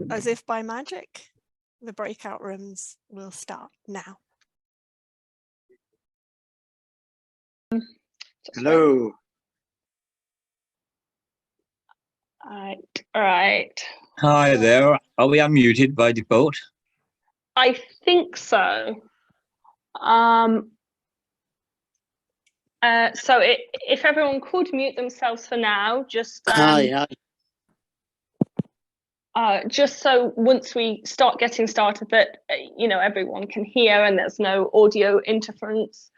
As if by magic, the breakout rooms will start now. Hello. All right. Hi there. Are we unmuted by default? I think so. If everyone could mute themselves for now, just just so once we start getting started that everyone can hear and there's no audio interference.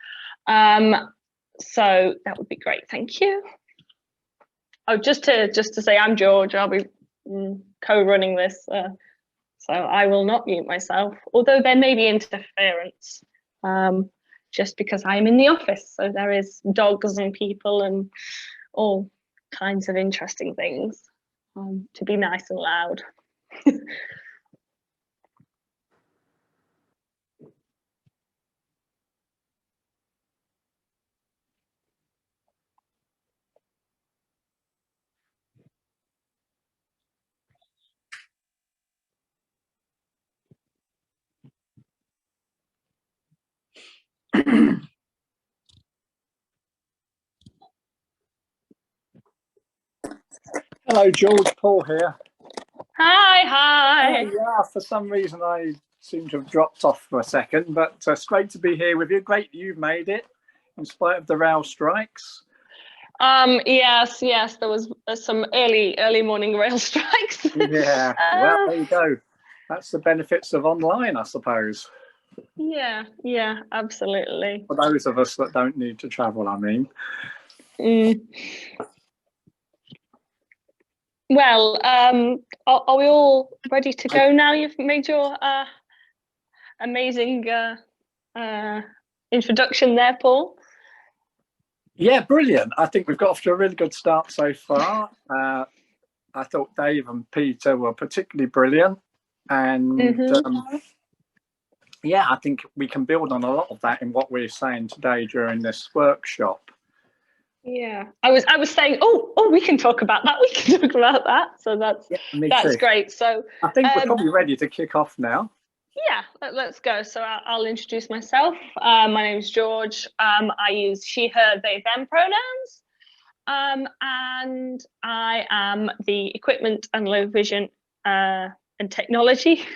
So that would be great. Thank you. Oh, just to say, I'm George. I'll be co-running this, so I will not mute myself. Although there may be interference, just because I'm in the office, so there is dogs and people and all kinds of interesting things. To be nice and loud. Hello, George. Paul here. Hi. Yeah, for some reason I seem to have dropped off for a second, but it's great to be here with you. Great you've made it in spite of the rail strikes. Yes, there was some early morning rail strikes. Yeah, well, there you go. That's the benefits of online, I suppose. Yeah, absolutely. For those of us that don't need to travel, I mean. Well, are we all ready to go now? You've made your amazing introduction there, Paul. Yeah, brilliant. I think we've got off to a really good start so far. I thought Dave and Peter were particularly brilliant. And yeah, I think we can build on a lot of that in what we're saying today during this workshop. Yeah, I was saying, oh, we can talk about that. We can talk about that. So that's great. So I think we're probably ready to kick off now. Yeah, let's go. So I'll introduce myself. My name is George. I use she, her, they, them pronouns. And I am the equipment and low vision and technology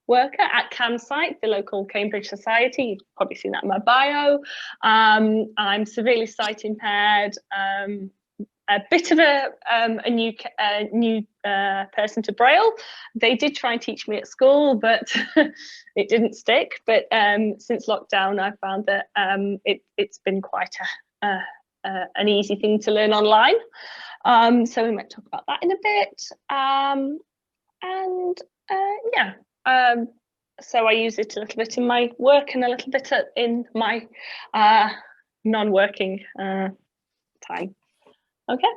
worker at CamSight, the local Cambridge Society. You've probably seen that in my bio. I'm severely sight impaired, a bit of a new person to Braille. They did try and teach me at school, but it didn't stick. But since lockdown, I found that it's been quite an easy thing to learn online. So we might talk about that in a bit. So I use it a little bit in my work and a little bit in my non-working time. Okay.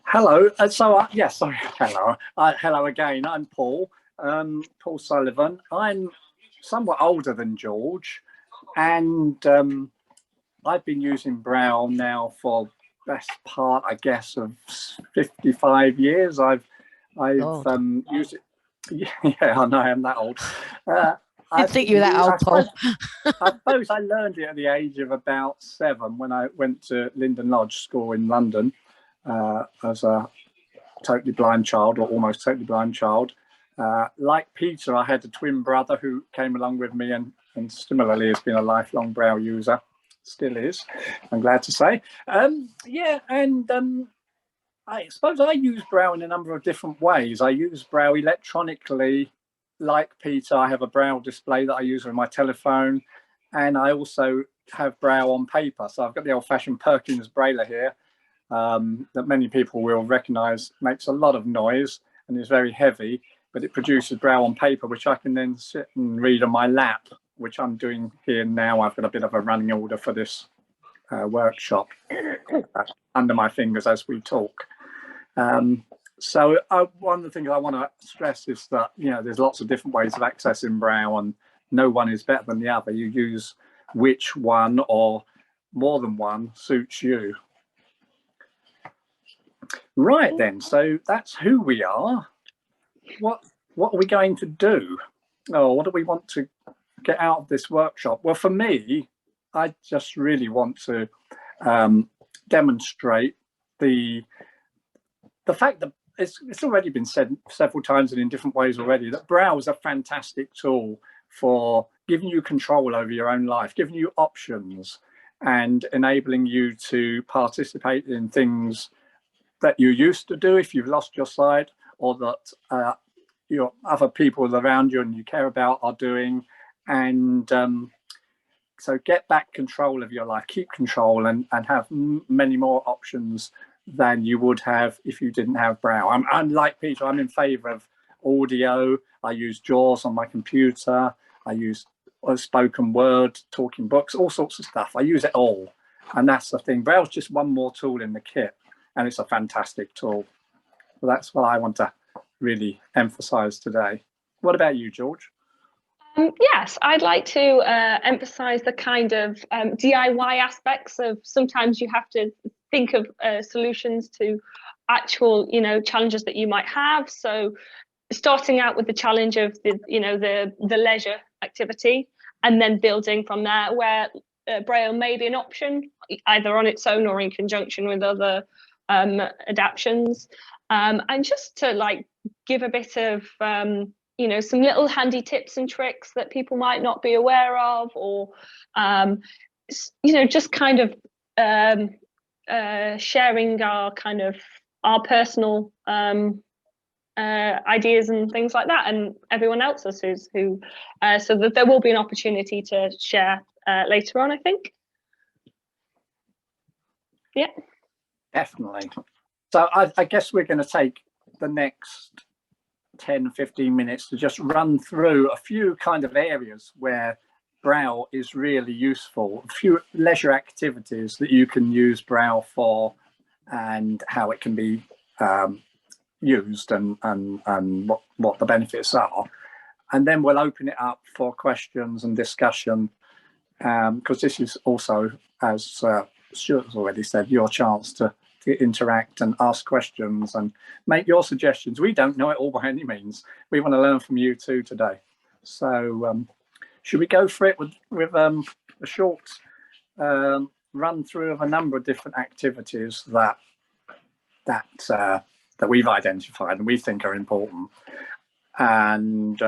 Hello. Hello. Hello again. I'm Paul. Paul Sullivan. I'm somewhat older than George, and I've been using Braille now for best part, I guess, of 55 years. I've used it. Yeah, I know I'm that old. I think you're that old, Paul. I suppose I learned it at the age of about 7 when I went to Linden Lodge School in London as a totally blind child, or almost totally blind child. Like Peter, I had a twin brother who came along with me and similarly has been a lifelong Braille user. Still is, I'm glad to say. I suppose I use Braille in a number of different ways. I use Braille electronically. Like Peter, I have a Braille display that I use on my telephone, and I also have Braille on paper. So I've got the old-fashioned Perkins Brailler here that many people will recognise. Makes a lot of noise and is very heavy, but it produces Braille on paper, which I can then sit and read on my lap, which I'm doing here now. I've got a bit of a running order for this workshop under my fingers as we talk. So one of the things I want to stress is that, there's lots of different ways of accessing Braille and no one is better than the other. You use which one or more than one suits you. Right then, so that's who we are. What are we going to do? Oh, what do we want to get out of this workshop? Well, for me, I just really want to demonstrate the fact that it's already been said several times and in different ways already that Braille is a fantastic tool for giving you control over your own life, giving you options and enabling you to participate in things that you used to do if you've lost your sight, or that your other people around you and you care about are doing. And so get back control of your life, keep control, and have many more options than you would have if you didn't have Braille. I'm like Peter, I'm in favor of audio. I use JAWS on my computer. I use spoken word, talking books, all sorts of stuff. I use it all. And that's the thing. Braille's just one more tool in the kit, and it's a fantastic tool. So that's what I want to really emphasize today. What about you, George? Yes, I'd like to emphasize the kind of DIY aspects of sometimes you have to think of solutions to actual, challenges that you might have. So starting out with the challenge of the leisure activity, and then building from there, where Braille may be an option, either on its own or in conjunction with other adaptions, and just to give a bit of some little handy tips and tricks that people might not be aware of, or just kind of sharing our personal ideas and things like that, and everyone else's so that there will be an opportunity to share later on, I think. Yeah, definitely. So I guess we're going to take the next 10-15 minutes to just run through a few kind of areas where Braille is really useful, a few leisure activities that you can use Braille for, and how it can be used, and what the benefits are. And then we'll open it up for questions and discussion, because this is also, as Stuart's already said, your chance to interact and ask questions and make your suggestions. We don't know it all by any means. We want to learn from you too today. So should we go for it with a short run through of a number of different activities that we've identified and we think are important, and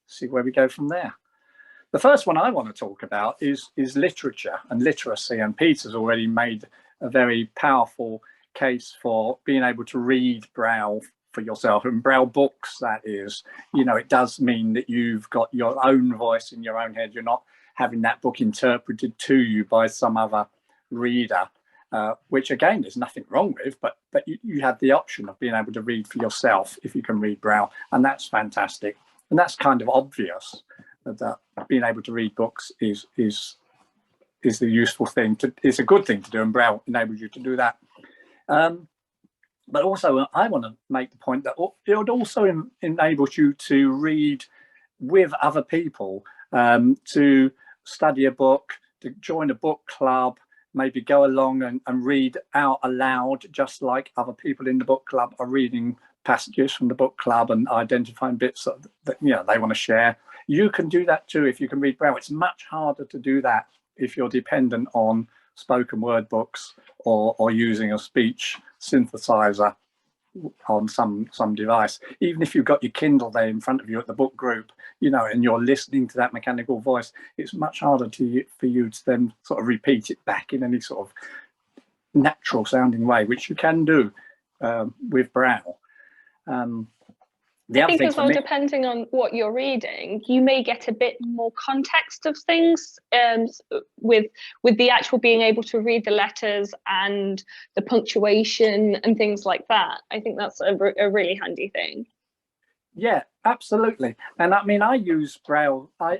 see where we go from there. The first one I want to talk about is literature and literacy, and Peter's already made a very powerful case for being able to read Braille for yourself, and Braille books, that is. It does mean that you've got your own voice in your own head. You're not having that book interpreted to you by some other reader, which again, there's nothing wrong with, but you have the option of being able to read for yourself if you can read Braille, and that's fantastic. And that's kind of obvious that being able to read books is the useful thing it's a good thing to do, and Braille enables you to do that. But also I want to make the point that it also enables you to read with other people, to study a book, to join a book club, maybe go along and read out aloud, just like other people in the book club are reading passages from the book club and identifying bits that they want to share. You can do that too if you can read Braille. It's much harder to do that if you're dependent on spoken word books or using a speech synthesizer on some device. Even if you've got your Kindle there in front of you at the book group, and you're listening to that mechanical voice, it's much harder for you to then sort of repeat it back in any sort of natural sounding way, which you can do with Braille. I think as well, depending on what you're reading, you may get a bit more context of things, with the actual being able to read the letters and the punctuation and things like that. I think that's a really handy thing. Yeah, absolutely. And I mean, I use Braille. I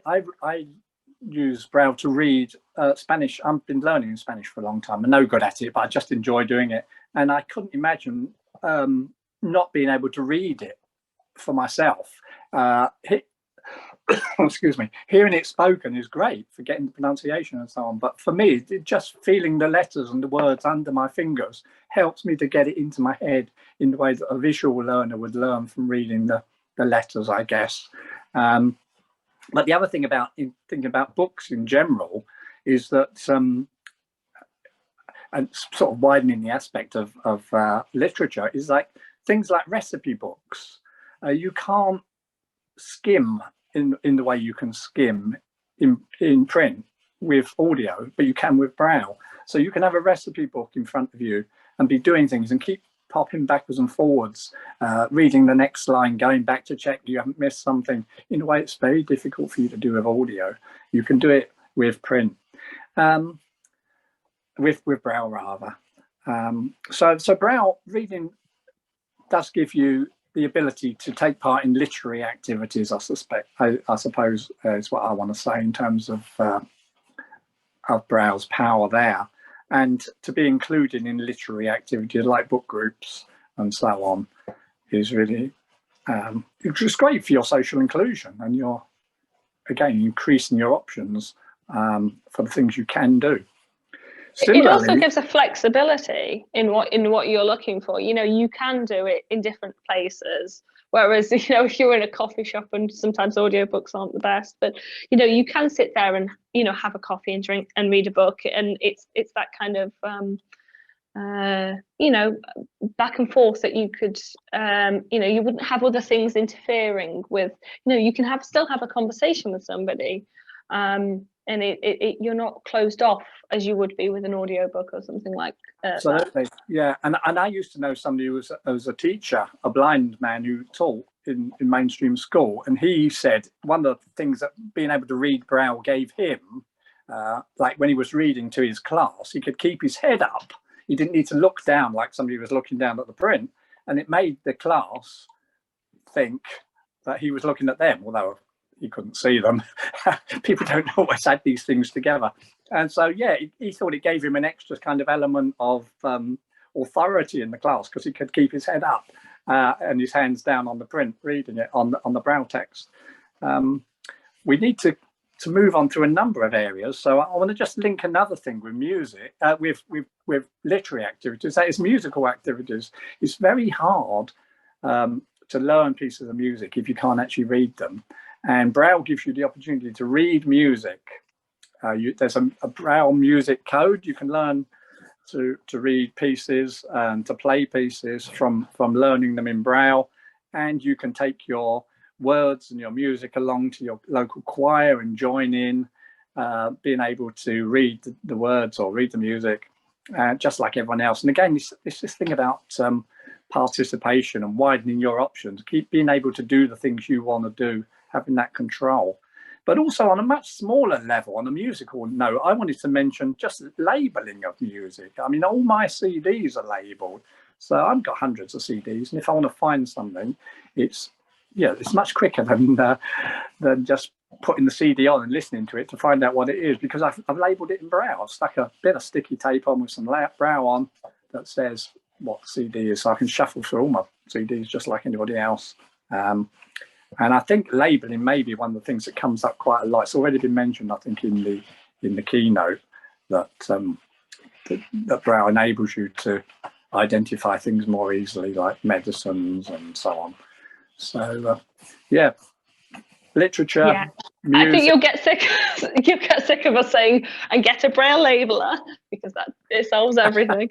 use Braille to read Spanish. I've been learning Spanish for a long time. I'm no good at it, but I just enjoy doing it. And I couldn't imagine not being able to read it for myself. excuse me, hearing it spoken is great for getting the pronunciation and so on. But for me, just feeling the letters and the words under my fingers helps me to get it into my head in the way that a visual learner would learn from reading the letters, I guess. But the other thing about thinking about books in general is that, and sort of widening the aspect of literature, is like things like recipe books. You can't skim in the way you can skim in print with audio, but you can with Braille. So you can have a recipe book in front of you and be doing things and keep popping backwards and forwards, reading the next line, going back to check you haven't missed something, in a way it's very difficult for you to do with audio. You can do it with print, with Braille rather. So Braille reading does give you the ability to take part in literary activities, I suppose is what I want to say in terms of Braille's power there, and to be included in literary activities like book groups and so on is really it's just great for your social inclusion, and you're again increasing your options for the things you can do. Similarly, it also gives a flexibility in what you're looking for. You know, you can do it in different places. Whereas, you know, if you're in a coffee shop, and sometimes audiobooks aren't the best, but you know, you can sit there and, you know, have a coffee and drink and read a book, and it's that kind of you know, back and forth that you could you know, you wouldn't have other things interfering with. You know, you can still have a conversation with somebody, and you're not closed off as you would be with an audiobook or something like absolutely that. Yeah, and I used to know somebody who was a teacher, a blind man who taught in mainstream school, and he said one of the things that being able to read Braille gave him, like when he was reading to his class, he could keep his head up. He didn't need to look down like somebody was looking down at the print, and it made the class think that he was looking at them, although he couldn't see them. People don't always add these things together. And so, yeah, he thought it gave him an extra kind of element of authority in the class, because he could keep his head up and his hands down on the print, reading it on the Braille text. We need to move on to a number of areas. So I want to just link another thing with music, with literary activities, that is musical activities. It's very hard to learn pieces of music if you can't actually read them. And Braille gives you the opportunity to read music. There's a Braille music code. You can learn to read pieces and to play pieces from learning them in Braille. And you can take your words and your music along to your local choir and join in, being able to read the words or read the music, just like everyone else. And again, it's this thing about participation and widening your options, keep being able to do the things you want to do, having that control. But also on a much smaller level, on a musical note, I wanted to mention just labeling of music. I mean, all my CDs are labeled. So I've got hundreds of CDs, and if I want to find something, it's much quicker than just putting the CD on and listening to it to find out what it is, because I've labeled it in Braille. I've stuck a bit of sticky tape on with some Braille on that says what CD is, so I can shuffle through all my CDs just like anybody else. And I think labeling may be one of the things that comes up quite a lot. It's already been mentioned, I think, in the keynote, that that Braille enables you to identify things more easily, like medicines and so on. So yeah, literature. Yeah. Music. I think you'll get sick of us saying and get a Braille labeler, because it solves everything.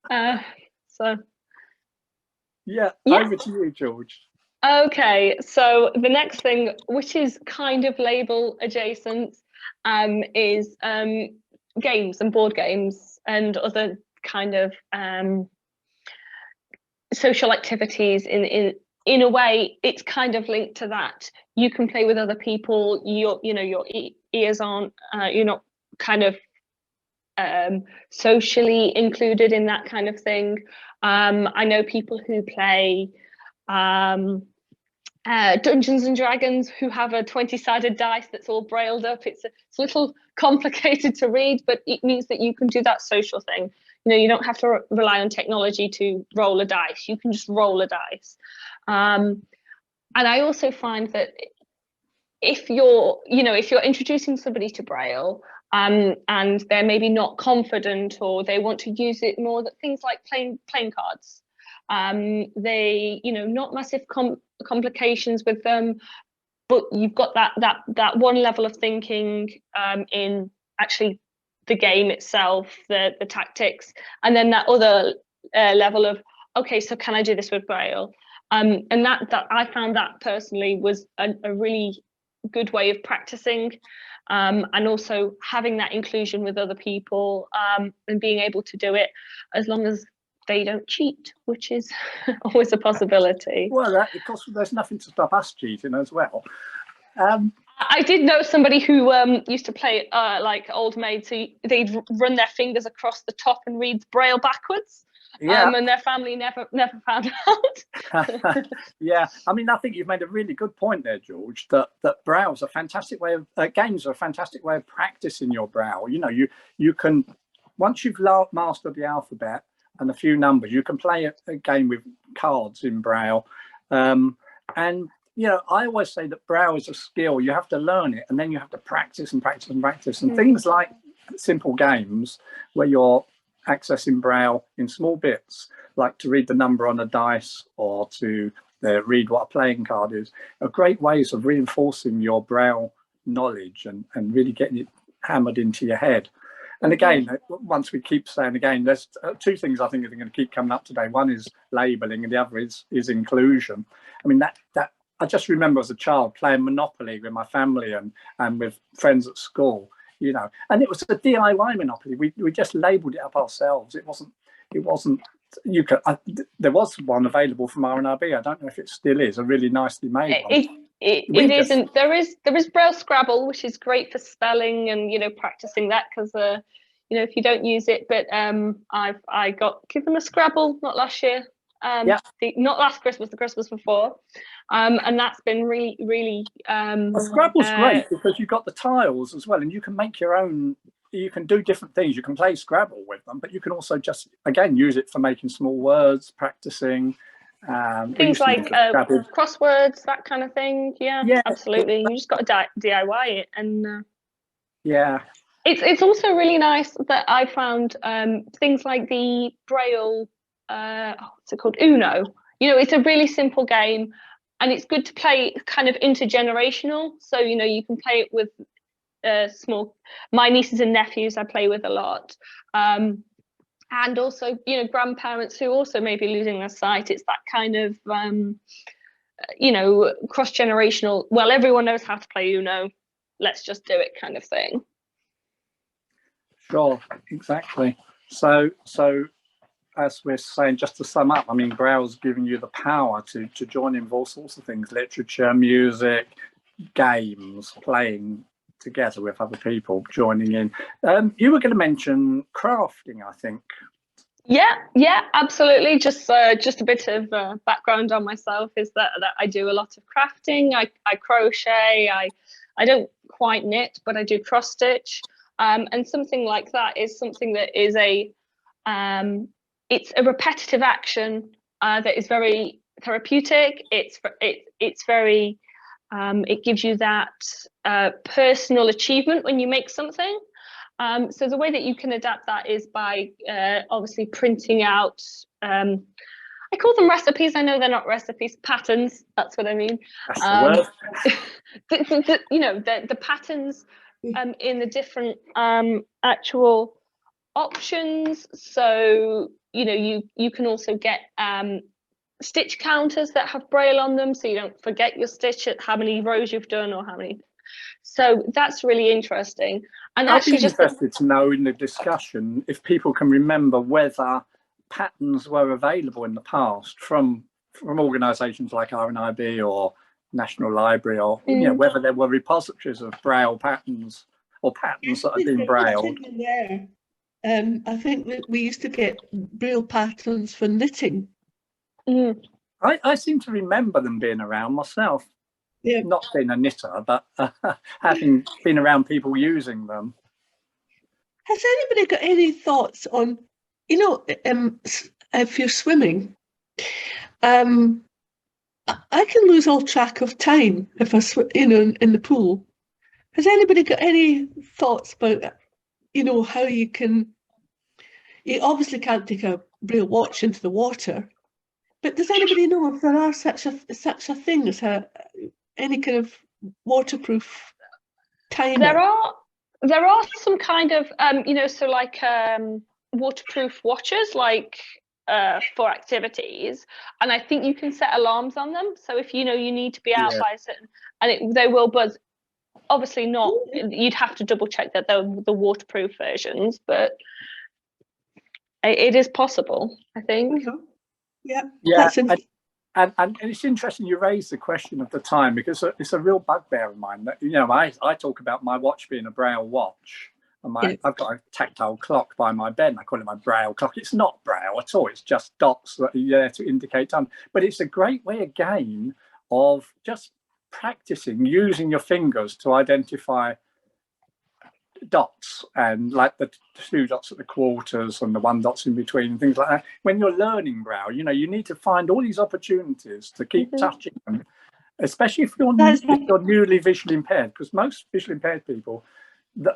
So yeah, over to you, George. Okay, so the next thing, which is kind of label adjacent, is games and board games and other kind of social activities. In a way, it's kind of linked to that. You can play with other people. Your ears aren't. You're not kind of socially included in that kind of thing. I know people who play Dungeons and Dragons who have a 20-sided dice that's all brailled up. It's a little complicated to read, but it means that you can do that social thing. You know, you don't have to rely on technology to roll a dice. You can just roll a dice. And I also find that if you're, if you're introducing somebody to Braille, and they're maybe not confident, or they want to use it more, that things like playing cards, they, not massive complications with them, but you've got that one level of thinking in actually the game itself, the tactics, and then that other level of, okay, so can I do this with Braille? And that I found that personally was a really good way of practicing, and also having that inclusion with other people, and being able to do it as long as they don't cheat, which is always a possibility. Well, of course, there's nothing to stop us cheating as well. I did know somebody who used to play like Old Maid, so they'd run their fingers across the top and read Braille backwards. Yeah. And their family never found out. Yeah, I mean, I think you've made a really good point there, George, that Braille's a fantastic way of, games are a fantastic way of practicing your Braille. You can, once you've mastered the alphabet and a few numbers, you can play a game with cards in Braille. And, I always say that Braille is a skill. You have to learn it, and then you have to practice and practice and practice. And things like simple games where you're accessing Braille in small bits, like to read the number on a dice or to read what a playing card is, are great ways of reinforcing your Braille knowledge and really getting it hammered into your head. And again, once we keep saying again, there's two things I think are going to keep coming up today. One is labeling, and the other is inclusion. I mean, that I just remember as a child playing Monopoly with my family and with friends at school. And it was a DIY Monopoly. We just labelled it up ourselves. It wasn't. You could. There was one available from R&RB. I don't know if it still is. A really nicely made one. It isn't. There is Braille Scrabble, which is great for spelling and practicing that, because if you don't use it. But I got given a Scrabble not last year. Not last Christmas, the Christmas before. And that's been really Scrabble's great because you've got the tiles as well, and you can make your own. You can do different things. You can play Scrabble with them, but you can also just again use it for making small words, practicing things like crosswords, that kind of thing. Yeah, absolutely. You just got to DIY it, and it's also really nice that I found things like the Braille. What's it called? Uno. It's a really simple game. And it's good to play kind of intergenerational. So, you can play it with my nieces and nephews I play with a lot. And also, grandparents who also may be losing their sight. It's that kind of, cross-generational, well, everyone knows how to play Uno. Let's just do it kind of thing. Sure, exactly. So as we're saying, just to sum up, I mean, Braille's giving you the power to join in with all sorts of things: literature, music, games, playing together with other people, joining in. You were going to mention crafting, I think. Yeah, absolutely. Just a bit of background on myself is that I do a lot of crafting. I crochet. I don't quite knit, but I do cross stitch. And something like that is something that is it's a repetitive action that is very therapeutic. It's very it gives you that personal achievement when you make something. So the way that you can adapt that is by obviously printing out. I call them recipes. I know they're not recipes. Patterns. That's what I mean. That's the word. The patterns in the different actual options. So you can also get stitch counters that have Braille on them, so you don't forget your stitch at how many rows you've done or how many. So that's really interesting. And I'd actually be interested to know in the discussion if people can remember whether patterns were available in the past from organisations like R&IB or National Library, or whether there were repositories of Braille patterns or patterns that had been Braille. I think that we used to get Braille patterns for knitting. I seem to remember them being around myself. Yeah. Not being a knitter, but having been around people using them. Has anybody got any thoughts on, if you're swimming, I can lose all track of time if I in the pool. Has anybody got any thoughts about, how you can? You obviously can't take a Braille watch into the water, but does anybody know if there are such a thing as any kind of waterproof timer? There are some kind of so like waterproof watches, like for activities, and I think you can set alarms on them. So if you need to be out by a certain, and they will buzz. Obviously not. You'd have to double check that they're the waterproof versions, but it is possible, I think. Yeah. And it's interesting you raised the question of the time, because it's a real bugbear of mine that I talk about my watch being a Braille watch, and I've got a tactile clock by my bed, and I call it my Braille clock. It's not Braille at all. It's just dots that are there to indicate time. But it's a great way again of just practicing using your fingers to identify dots, and like the 2 dots at the quarters and the 1 dots in between and things like that. When you're learning Braille, you need to find all these opportunities to keep touching them, especially if you're newly visually impaired, because most visually impaired people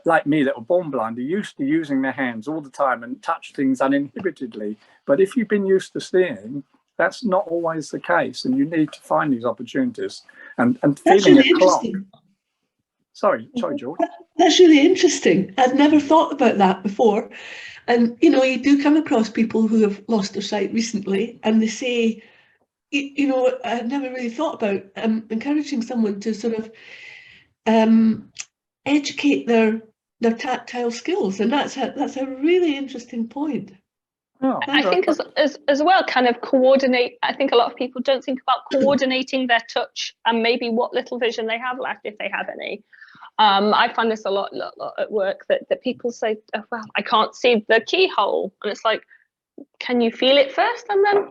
like me that were born blind are used to using their hands all the time and touch things uninhibitedly. But if you've been used to seeing, that's not always the case, and you need to find these opportunities and That's feeling really a clock. interesting. Sorry, George. That's really interesting. I've never thought about that before. And, you do come across people who have lost their sight recently, and they say, I've never really thought about encouraging someone to sort of educate their tactile skills. And that's a really interesting point. Oh, I think as well, kind of coordinate. I think a lot of people don't think about coordinating their touch and maybe what little vision they have left, if they have any. I find this a lot at work, that people say, oh, well, I can't see the keyhole, and it's like, can you feel it first, and then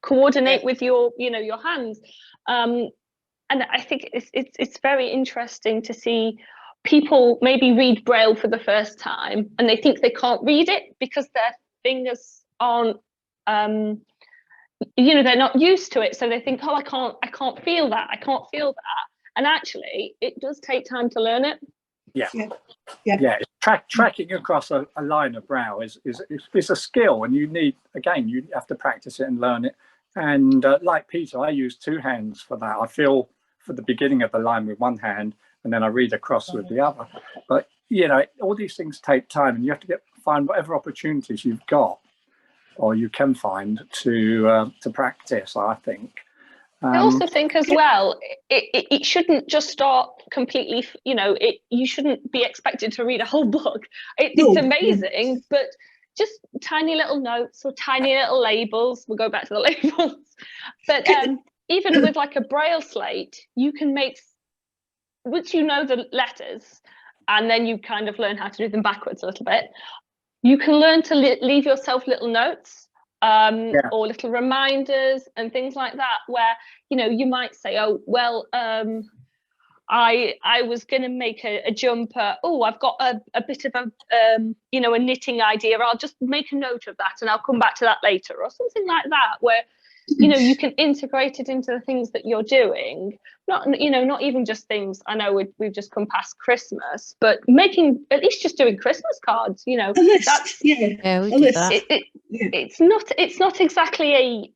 coordinate with your your hands. And I think it's very interesting to see people maybe read Braille for the first time, and they think they can't read it because their fingers aren't they're not used to it, so they think, oh, I can't feel that. And actually, it does take time to learn it. Yeah. Tracking across a line of Braille is a skill, and you have to practice it and learn it. And like Peter, I use 2 hands for that. I feel for the beginning of the line with 1 hand, and then I read across with the other. But all these things take time, and you have to find whatever opportunities you've got, or you can find to practice, I think. I also think as well, it shouldn't just start completely, you shouldn't be expected to read a whole book. It's amazing, but just tiny little notes or tiny little labels. We'll go back to the labels. But even with like a Braille slate, you can make, once you know the letters, and then you kind of learn how to do them backwards a little bit, you can learn to leave yourself little notes. Or little reminders and things like that, where you might say, oh well, I was going to make a jumper. Oh, I've got a bit of a knitting idea. I'll just make a note of that, and I'll come back to that later, or something like that, where you can integrate it into the things that you're doing. Not even just things. I know we've just come past Christmas, but at least just doing Christmas cards. That's we do that. It's not exactly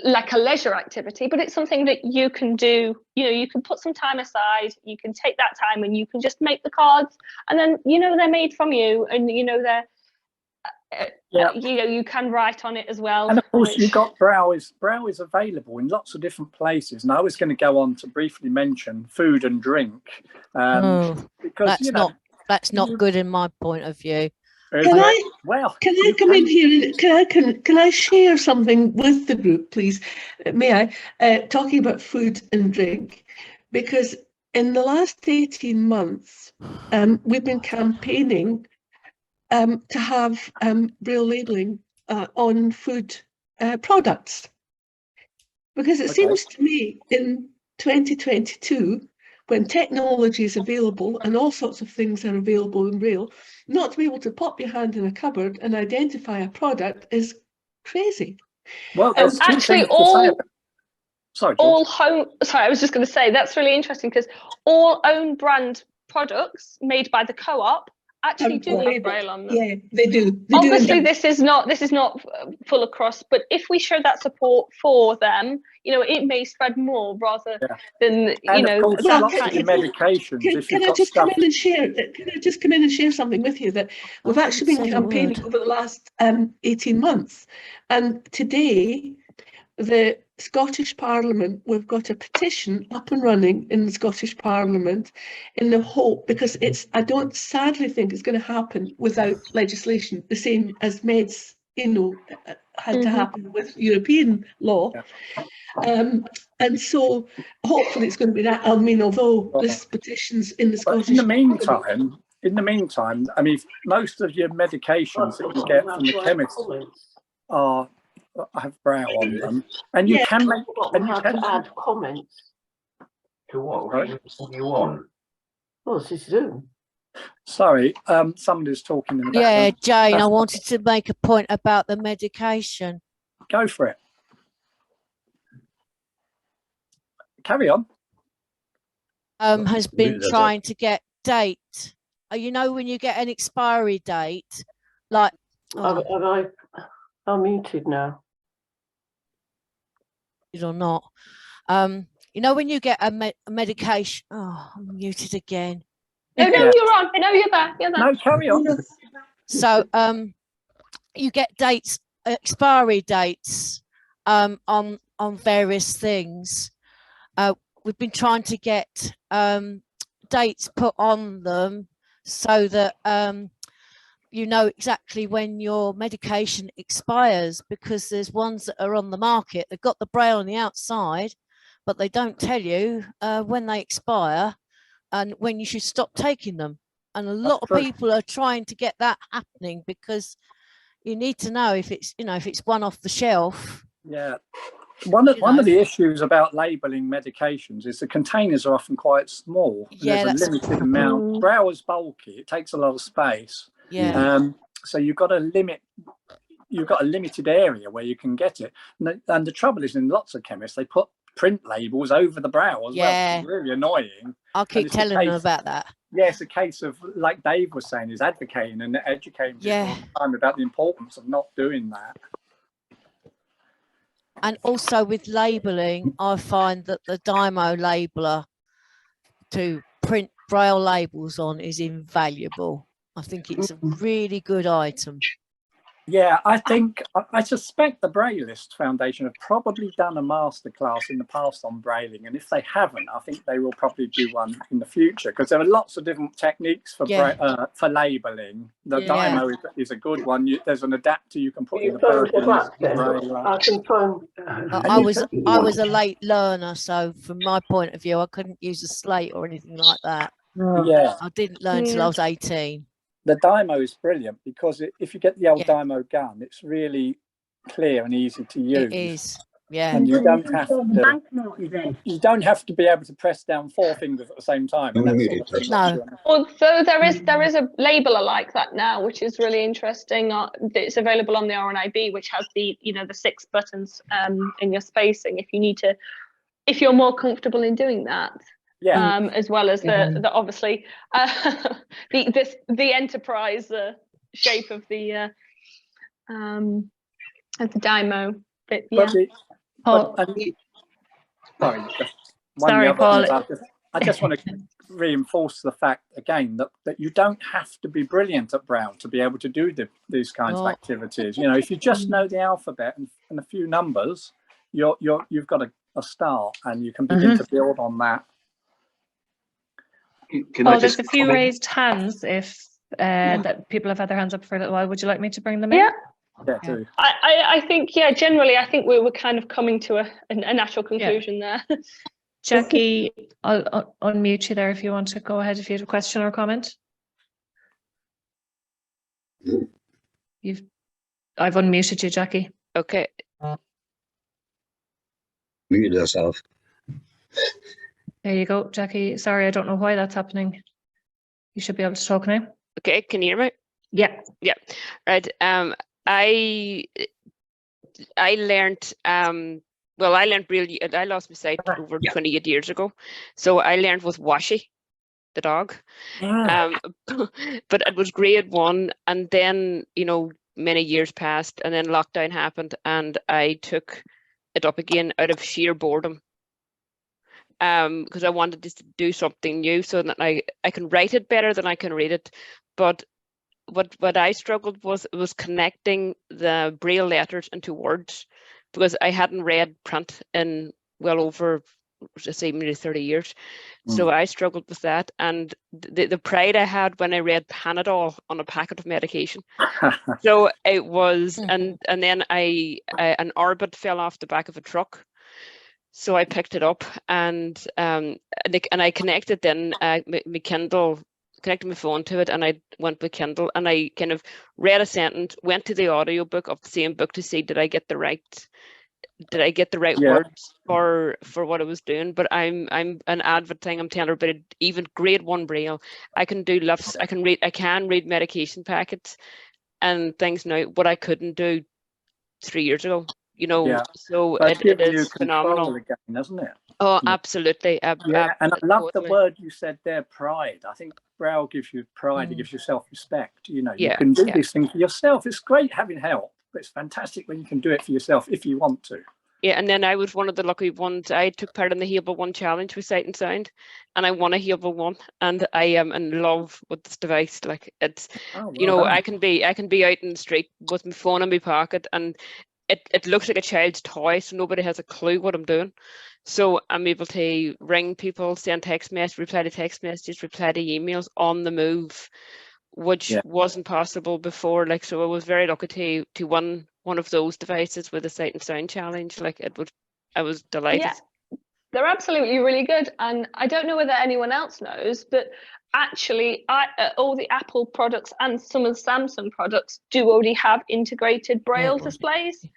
like a leisure activity, but it's something that you can do. You can put some time aside. You can take that time, and you can just make the cards, and then they're made from you, and they're. You can write on it as well. And of course, you've got Braille is available in lots of different places. And I was going to go on to briefly mention food and drink, because that's not good in my point of view. Can I come in here? Can I share something with the group, please? May I? Talking about food and drink, because in the last 18 months, we've been campaigning to have Braille labelling on food products, because it seems to me in 2022, when technology is available and all sorts of things are available in Braille, not to be able to pop your hand in a cupboard and identify a product is crazy. Well, there's actually Sorry, George. all home. Sorry, I was just going to say that's really interesting because all own brand products made by the co-op actually do have Braille on them. Yeah, they do. Obviously, this is not full across, but if we show that support for them, you know, it may spread more rather than And you of know. course, lots of your medications. Can I just come in and share? Can I just come in and share something with you that we've actually been campaigning over the last 18 months, and today the Scottish Parliament, we've got a petition up and running in the Scottish Parliament in the hope, because I don't sadly think it's going to happen without legislation, the same as meds, you know, had to happen with European law. And so hopefully it's going to be that. I mean, although this petition's in the Scottish Parliament. In the meantime, I mean, most of your medications that you get from the chemist have Braille on them, and you can make. And you can add comments to what you want. What's this Zoom? Sorry, somebody's talking in the Yeah, background. Jane, I wanted to make a point about the medication. Go for it. Carry on. Has been trying to get date. You know, when you get an expiry date, like. I'm muted now. Or not. You know, when you get a medication. Oh, I'm muted again. No, you're on. No, you're there. You're there. No, carry on. So, you get dates, expiry dates, on various things. We've been trying to get dates put on them so that you know exactly when your medication expires, because there's ones that are on the market. They've got the Braille on the outside, but they don't tell you when they expire and when you should stop taking them. And a lot of people are trying to get that happening, because you need to know if it's, you know, if it's one off the shelf. Yeah. One of the issues about labelling medications is the containers are often quite small. Yeah, there's a limited amount. Braille is bulky; it takes a lot of space. Yeah. So you've got to limit. You've got a limited area where you can get it. And the trouble is, in lots of chemists, they put print labels over the Braille as well. It's really annoying. I'll keep telling them about that. Yeah, it's a case of, like Dave was saying, is advocating and educating people all the time about the importance of not doing that. And also with labelling, I find that the Dymo labeler to print Braille labels on is invaluable. I think it's a really good item. Yeah, I suspect the Braillists Foundation have probably done a masterclass in the past on brailing, and if they haven't, I think they will probably do one in the future, because there are lots of different techniques for labelling. The Dymo is a good one. There's an adapter you can put in the I was a late learner, so from my point of view, I couldn't use a slate or anything like that. Yeah, I didn't learn till I was 18. The Dymo is brilliant because if you get the old Dymo gun, it's really clear and easy to use. It is, yeah. And you don't have to be able to press down 4 fingers at the same time. No. Although there is a labeler like that now, which is really interesting. It's available on the RNIB, which has the the 6 buttons in your spacing. If you're more comfortable in doing that. Yeah. As well as the obviously the enterprise shape of the Dymo. But yeah. Sorry, Paul. I just want to reinforce the fact again that you don't have to be brilliant at Braille to be able to do these kinds of activities. You know, if you just know the alphabet and a few numbers, you've got a start, and you can begin to build on that. There's a few raised hands if that people have had their hands up for a little while. Would you like me to bring them in? Yeah, do. I think generally I think we're kind of coming to a natural conclusion there. Jackie, I'll unmute you there if you want to go ahead if you have a question or comment. I've unmuted you, Jackie. Okay. Mute yourself. There you go, Jackie. Sorry, I don't know why that's happening. You should be able to talk now. Okay, can you hear me? Yeah. Yeah. Right. I learned well, I learned Braille. I lost my sight over 28 years ago, so I learned with Washi, the dog. But it was grade 1, and then many years passed, and then lockdown happened, and I took it up again out of sheer boredom. Because I wanted to do something new so that I can write it better than I can read it. But what I struggled with was connecting the Braille letters into words, because I hadn't read print in well over, let's say, maybe 30 years. So I struggled with that, and the pride I had when I read Panadol on a packet of medication. So it was, and then an orbit fell off the back of a truck. So I picked it up, and I connected then my Kindle, connected my phone to it, and I went with Kindle, and I kind of read a sentence, went to the audiobook of the same book to see did I get the right words for what I was doing. But I'm an avid thing. I'm telling everybody, even grade 1 Braille, I can do lifts, I can read medication packets and things now, what I couldn't do 3 years ago. So it is phenomenal again, isn't it? Oh, absolutely. And I love the word you said there, pride. I think Braille gives you pride, it gives you self-respect. You can do these things for yourself. It's great having help, but it's fantastic when you can do it for yourself if you want to. Yeah, and then I was one of the lucky ones. I took part in the Healable 1 challenge with Sight and Sound, and I won a Healable 1, and I am in love with this device. Like, it's I can be out in the street with my phone in my pocket, and it looks like a child's toy, so nobody has a clue what I'm doing. So I'm able to ring people, send text messages, reply to text messages, reply to emails on the move, which wasn't possible before. Like, so I was very lucky to win one of those devices with the Sight and Sound challenge. Like, I was delighted. Yeah, they're absolutely really good. And I don't know whether anyone else knows, but actually all the Apple products and some of the Samsung products do already have integrated Braille displays.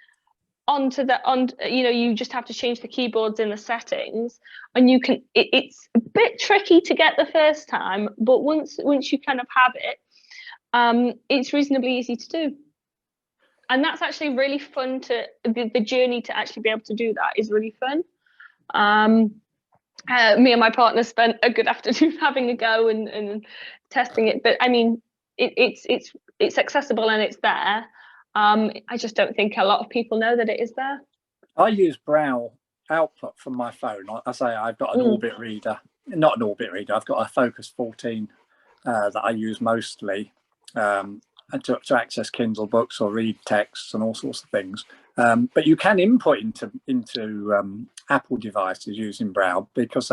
You just have to change the keyboards in the settings, and you can. It's a bit tricky to get the first time, but once you kind of have it, it's reasonably easy to do. And that's actually really fun. The journey to actually be able to do that is really fun. Me and my partner spent a good afternoon having a go and testing it. But I mean, it's accessible and it's there. I just don't think a lot of people know that it is there. I use Braille output from my phone. I say I've got an Orbit reader, not an Orbit reader. I've got a Focus 14 that I use mostly to access Kindle books or read texts and all sorts of things. But you can input into Apple devices using Braille, because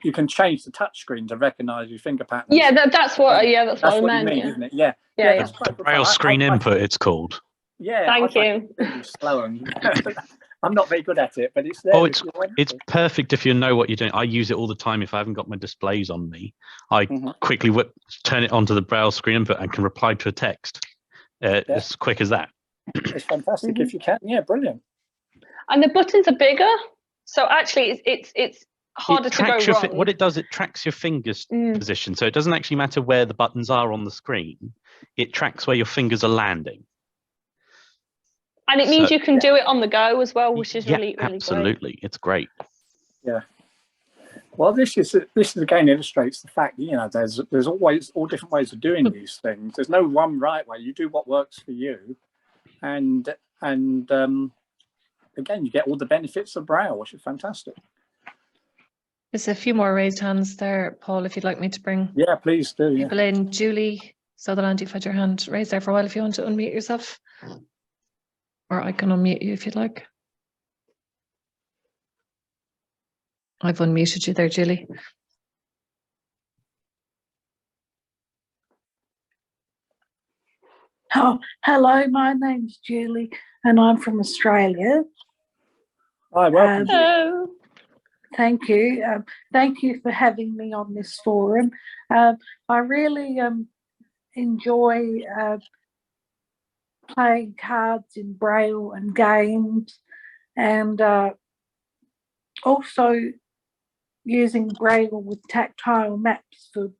you can change the touchscreen to recognise your finger patterns. Yeah, that's what I meant. You mean, isn't it? Yeah. The Braille screen input, it's called. Yeah. Thank you. Slow I'm not very good at it, but it's there. Oh, it's perfect if you know what you're doing. I use it all the time. If I haven't got my displays on me, I quickly turn it onto the Braille screen input and can reply to a text as quick as that. It's fantastic if you can. Yeah, brilliant. And the buttons are bigger, so actually it's harder to go wrong. What it does, it tracks your fingers position, so it doesn't actually matter where the buttons are on the screen. It tracks where your fingers are landing. And it means you can do it on the go as well, which is really absolutely great. It's great. Yeah. Well, this again illustrates the fact that, there's always all different ways of doing these things. There's no one right way. You do what works for you, and again, you get all the benefits of Braille, which is fantastic. There's a few more raised hands there, Paul, if you'd like me to bring. Yeah, please do. People in. Julie Sutherland, you've had your hand raised there for a while. If you want to unmute yourself. Or I can unmute you if you'd like. I've unmuted you there, Julie. Oh, hello, my name's Julie and I'm from Australia. Hi, welcome. Hello. Thank you. Thank you for having me on this forum. I really enjoy playing cards in Braille and games, and also using Braille with tactile maps for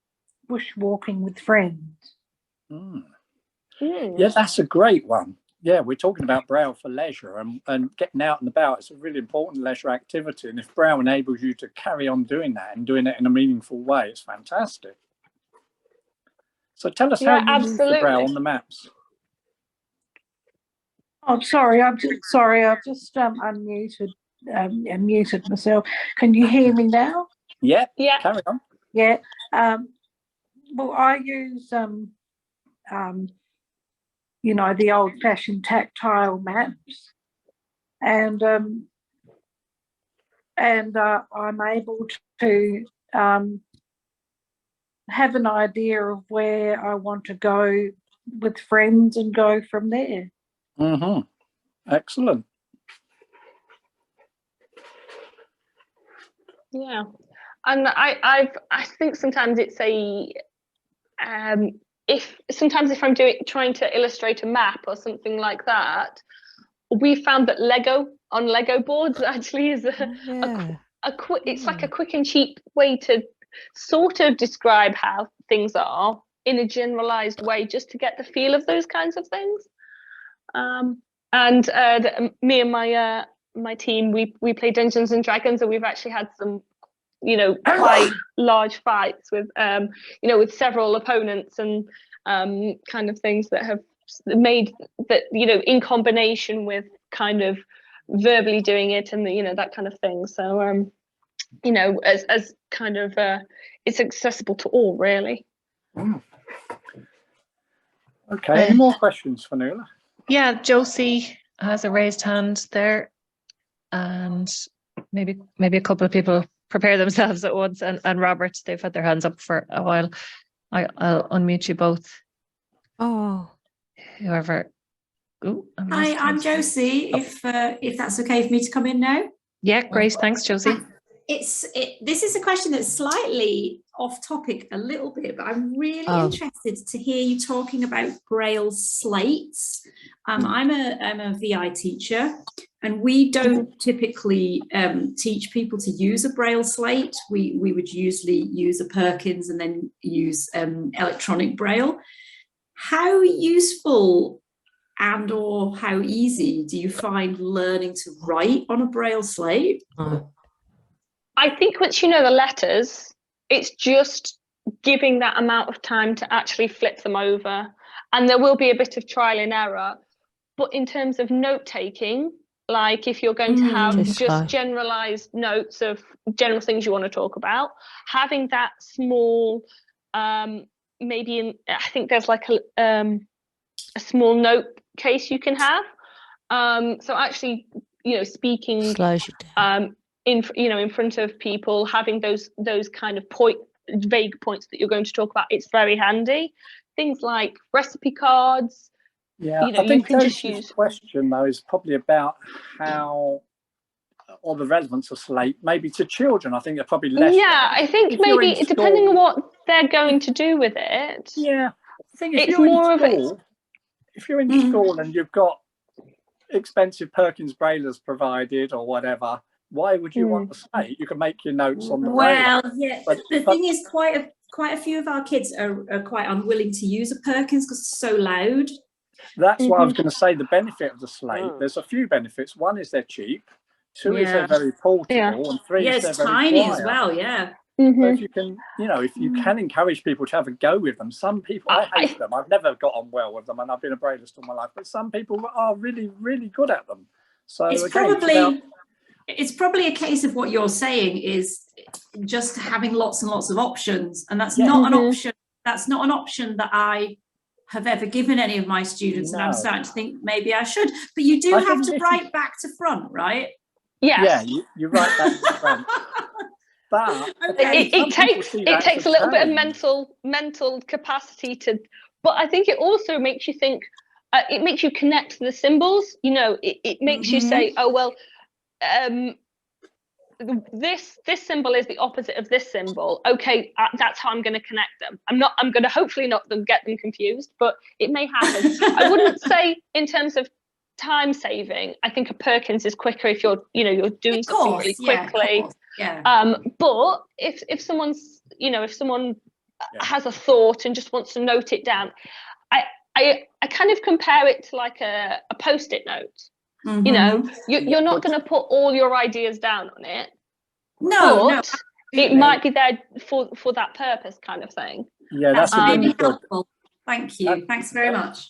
bushwalking with friends. Yeah, that's a great one. yeah, we're talking about Braille for leisure and getting out and about. It's a really important leisure activity. And if Braille enables you to carry on doing that and doing it in a meaningful way, it's fantastic. So tell us how you use the Braille on the maps. I'm sorry, I've just unmuted, muted myself. Can you hear me now? Yeah, carry on. Yeah. Well, I use you know, the old-fashioned tactile maps, and I'm able to have an idea of where I want to go with friends and go from there. Mm-hmm. Excellent. Yeah, and I think sometimes it's a if I'm trying to illustrate a map or something like that, we found that Lego boards actually is it's like a quick and cheap way to sort of describe how things are in a generalized way, just to get the feel of those kinds of things. Me and my team, we play Dungeons and Dragons, and we've actually had some, you know, quite large fights with you know, with several opponents and kind of things that have made that, you know, in combination with kind of verbally doing it and the, you know, that kind of thing. So you know, as kind of it's accessible to all, really. Okay, any more questions for Nuala? Yeah, Josie has a raised hand there, and maybe a couple of people prepare themselves at once, and Robert, they've had their hands up for a while. I'll unmute you both. Oh, whoever. Ooh, Hi, I'm Josie. If that's okay for me to come in now. Yeah, great. Thanks, Josie. This is a question that's slightly off topic a little bit, but I'm really interested to hear you talking about Braille slates. I'm a VI teacher, and we don't typically teach people to use a Braille slate. We would usually use a Perkins and then use electronic Braille. How useful and or how easy do you find learning to write on a Braille slate? I think once you know the letters, it's just giving that amount of time to actually flip them over. And there will be a bit of trial and error. But in terms of note taking, like if you're going to have just generalized notes of general things you want to talk about, having that small, maybe I think there's like a small note case you can have. So actually, you know, speaking in front of people, having those kind of vague points that you're going to talk about, it's very handy. Things like recipe cards. Yeah, you know, I think you can just use. Question though is probably about how, or the relevance of slate maybe to children. I think they're probably less. Yeah, I think maybe depending on what they're going to do with it. Yeah, I think if it's you're more in school, if you're in school and you've got expensive Perkins Braillers provided or whatever, why would you want the slate? You can make your notes on the Well, yeah, but the thing is, quite a few of our kids are quite unwilling to use a Perkins because it's so loud. That's what I was going to say. The benefit of the slate, there's a few benefits. One is they're cheap. Two is they're very portable, and three is they're very tiny quiet. as well. Yeah. So if you can, you know, if you can encourage people to have a go with them, some people, I hate them. I've never got on well with them, and I've been a Braillist all my life. But some people are really, really good at them. So it's probably a case of what you're saying is just having lots and lots of options, and that's not an option. That's not an option that I have ever given any of my students, and I'm starting to think maybe I should. But you do have to write back to front, right? Yes. Yeah, you write back to front. But it takes a little bit of mental capacity to, but I think it also makes you think. It makes you connect the symbols. You know, it makes you say, oh well, this symbol is the opposite of this symbol. Okay, that's how I'm going to connect them. I'm going to hopefully not get them confused, but it may happen. I wouldn't say in terms of time saving. I think a Perkins is quicker if you're doing something really quickly. But if someone has a thought and just wants to note it down, I kind of compare it to like a post-it note. You know, you're not going to put all your ideas down on it. But it might be there for that purpose, kind of thing. Yeah, that's really helpful. Thank you. Thanks very much.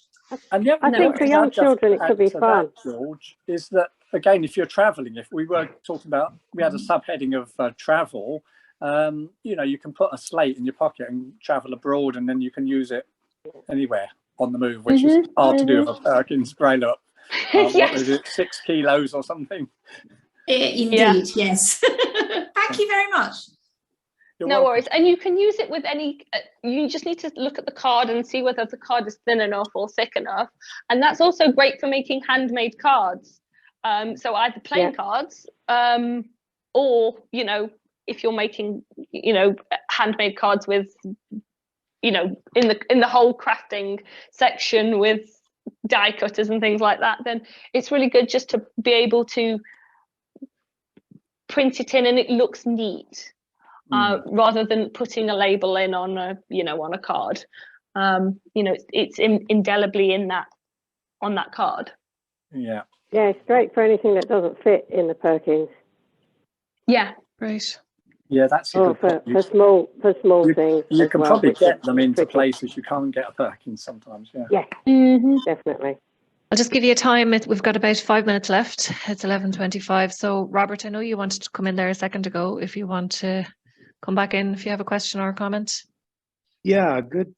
And the I think for young children it could be fun. George, is that again, if you're traveling, if we were talking about, we had a subheading of travel, you know, you can put a slate in your pocket and travel abroad, and then you can use it anywhere on the move, which is hard to do with a Perkins Braille up. What is it, 6 kilos or something? Indeed, yes. Thank you very much. No worries. And you can use it with any, you just need to look at the card and see whether the card is thin enough or thick enough. And that's also great for making handmade cards. So either plain cards, or, you know, if you're making, you know, handmade cards with, you know, in the whole crafting section with die cutters and things like that, then it's really good just to be able to print it in and it looks neat. Rather than putting a label in on a, you know, on a card. You know, it's indelibly in that, on that card. Yeah. Yeah, it's great for anything that doesn't fit in the Perkins. Yeah. Great. Yeah, that's a good point. For small things. You can probably get them into places you can't get a Perkins sometimes. Yeah. Yeah, definitely. I'll just give you a time. We've got about 5 minutes left. It's 11:25. So Robert, I know you wanted to come in there a second ago. If you want to come back in, if you have a question or a comment. Yeah, good.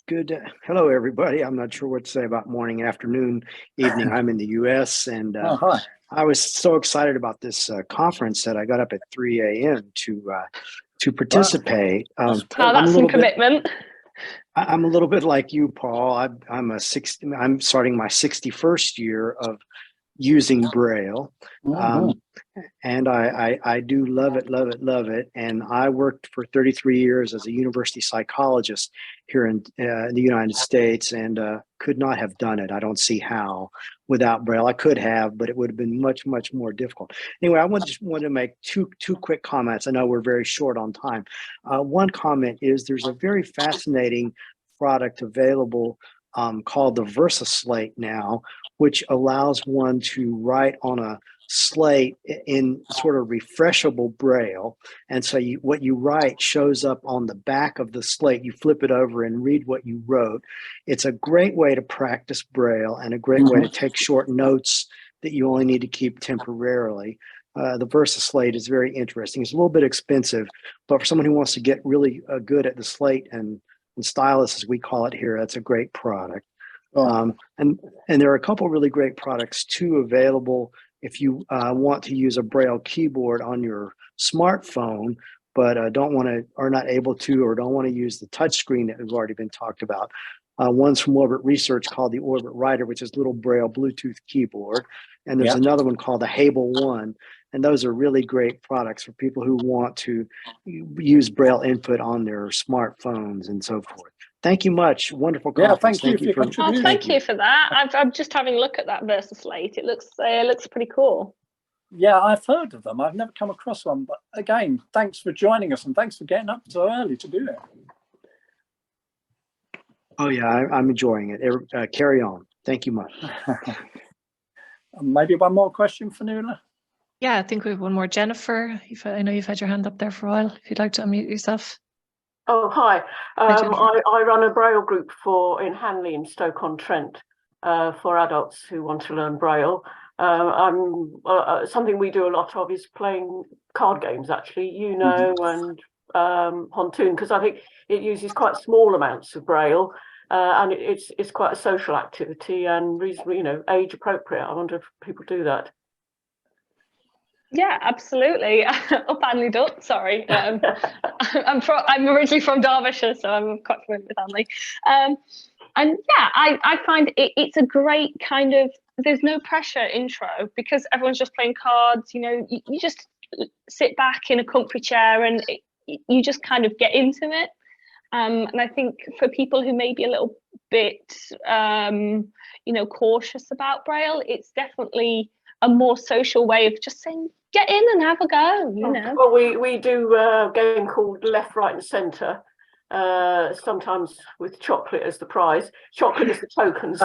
Hello, everybody. I'm not sure what to say about morning, afternoon, evening. I'm in the U.S. and I was so excited about this conference that I got up at 3 a.m. to participate. Wow, that's some commitment. I'm a little bit like you, Paul. I'm starting my 61st year of using Braille. And I do love it. And I worked for 33 years as a university psychologist here in the United States, and could not have done it. I don't see how without Braille. I could have, but it would have been much more difficult. Anyway, I just wanted to make two quick comments. I know we're very short on time. One comment is there's a very fascinating product available called the VersaSlate now, which allows one to write on a slate in sort of refreshable Braille. And so what you write shows up on the back of the slate. You flip it over and read what you wrote. It's a great way to practice Braille and a great way to take short notes that you only need to keep temporarily. The VersaSlate is very interesting. It's a little bit expensive, but for someone who wants to get really good at the slate and stylus, as we call it here, that's a great product. And there are a couple really great products too available if you want to use a Braille keyboard on your smartphone, but don't want to, or not able to, or don't want to use the touch screen that has already been talked about. One's from Orbit Research called the Orbit Writer, which is little Braille Bluetooth keyboard. And there's another one called the Hable One. And those are really great products for people who want to use Braille input on their smartphones and so forth. Thank you much. Wonderful conference. Thank you for contributing. Thank you for that. I'm just having a look at that VersaSlate. It looks pretty cool. Yeah, I've heard of them. I've never come across one. But again, thanks for joining us and thanks for getting up so early to do it. Oh yeah, I'm enjoying it. Carry on. Thank you much. Maybe one more question for Nuala? Yeah, I think we have one more. Jennifer, I know you've had your hand up there for a while. If you'd like to unmute yourself. Oh, hi. I run a Braille group in Hanley in Stoke-on-Trent for adults who want to learn Braille. Something we do a lot of is playing card games, actually, and Pontoon, because I think it uses quite small amounts of Braille, and it's quite a social activity and reasonably, age appropriate. I wonder if people do that. Yeah, absolutely. Up Hanley Dutt, sorry. I'm originally from Derbyshire, so I'm quite familiar with Hanley. And yeah, I find it's a great kind of, there's no pressure intro because everyone's just playing cards. You just sit back in a comfy chair and you just kind of get into it. And I think for people who may be a little bit, cautious about Braille, it's definitely a more social way of just saying, get in and have a go, Well, we do a game called Left, Right and Centre, sometimes with chocolate as the prize, chocolate as the tokens.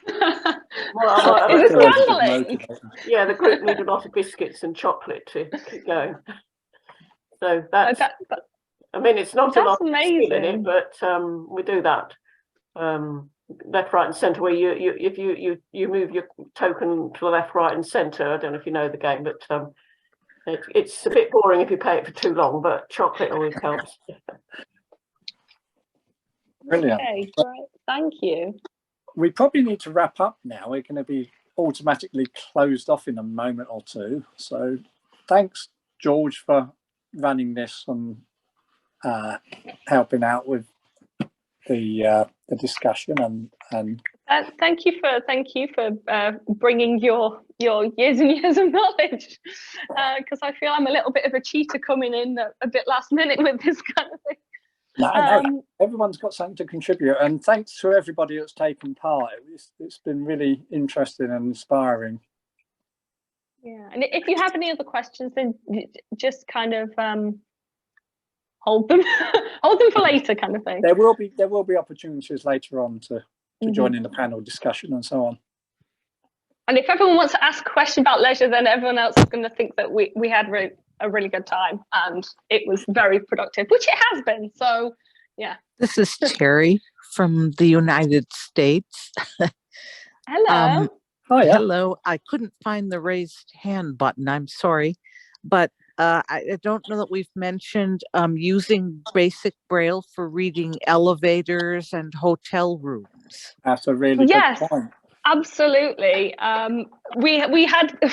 It's gambling. Yeah, the group need a lot of biscuits and chocolate to keep going. So that's, I mean, it's not a lot of skill in it, but we do that. Left, right, and centre. Where if you move your token to the left, right, and centre. I don't know if you know the game, but it's a bit boring if you play it for too long. But chocolate always helps. Brilliant. Okay, great. Thank you. We probably need to wrap up now. We're going to be automatically closed off in a moment or two. So thanks, George, for running this and helping out with the discussion and thank you for bringing your years and years of knowledge, because I feel I'm a little bit of a cheater coming in a bit last minute with this kind of thing. No, everyone's got something to contribute, and thanks to everybody that's taken part. It's been really interesting and inspiring. Yeah, and if you have any other questions, then just kind of hold them for later, kind of thing. There will be opportunities later on to join in the panel discussion and so on. And if everyone wants to ask a question about leisure, then everyone else is going to think that we had a really good time and it was very productive, which it has been. So, yeah. This is Terry from the United States. Hello. Hello. I couldn't find the raised hand button. I'm sorry, but I don't know that we've mentioned using basic Braille for reading elevators and hotel rooms. That's a really good point. Absolutely. We had a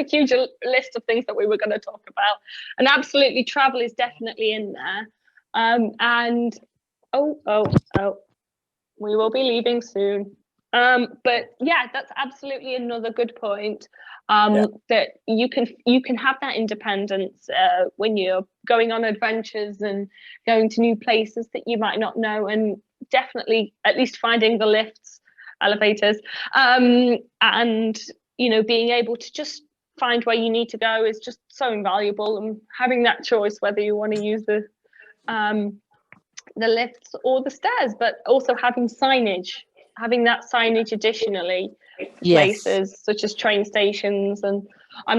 huge list of things that we were going to talk about, and absolutely travel is definitely in there. And we will be leaving soon. But yeah, that's absolutely another good point. That you can have that independence when you're going on adventures and going to new places that you might not know, and definitely at least finding the lifts, elevators, and being able to just find where you need to go is just so invaluable. And having that choice whether you want to use the lifts or the stairs, but also having that signage additionally, places such as train stations. And I'm